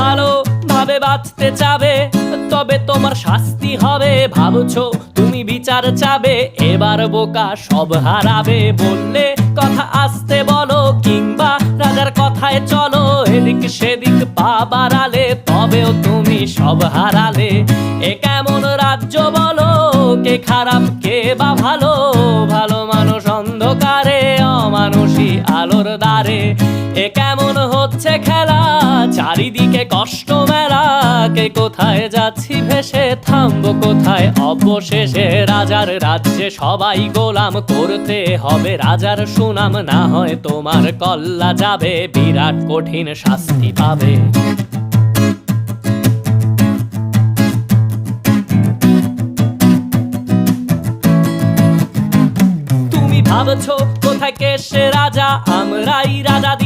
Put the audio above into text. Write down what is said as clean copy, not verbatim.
ভালো ভাবে বাঁচতে চাবে, তবে তোমার শাস্তি হবে। ভাবছো তুমি বিচার চাবে, এবার বোকা সব হারাবে। বললে কথা আসতে বলো, কিংবা রাজার কথায় চলো, এদিক সেদিক পা বাড়ালে তবেও তুমি সব হারালে। এ কেমন রাজ্য বলো, কে খারাপ কে বা ভালো? ভালো মানুষ অন্ধকারে, অমানুষী আলোর দ্বারে। এ কেমন হচ্ছে খেলা, চারিদিকে কষ্ট মেলা। কে কোথায় যাচ্ছি ভেসে, থামবো কোথায় অবশেষে? রাজার রাজ্যে সবাই গোলাম, করতে হবে রাজার সুনাম। না হয় তোমার কল্লা যাবে, বিরাট কঠিন শাস্তি পাবে। তুমি ভাবছো কোথায় কে সে রাজা, আমরাই রাজা দিতে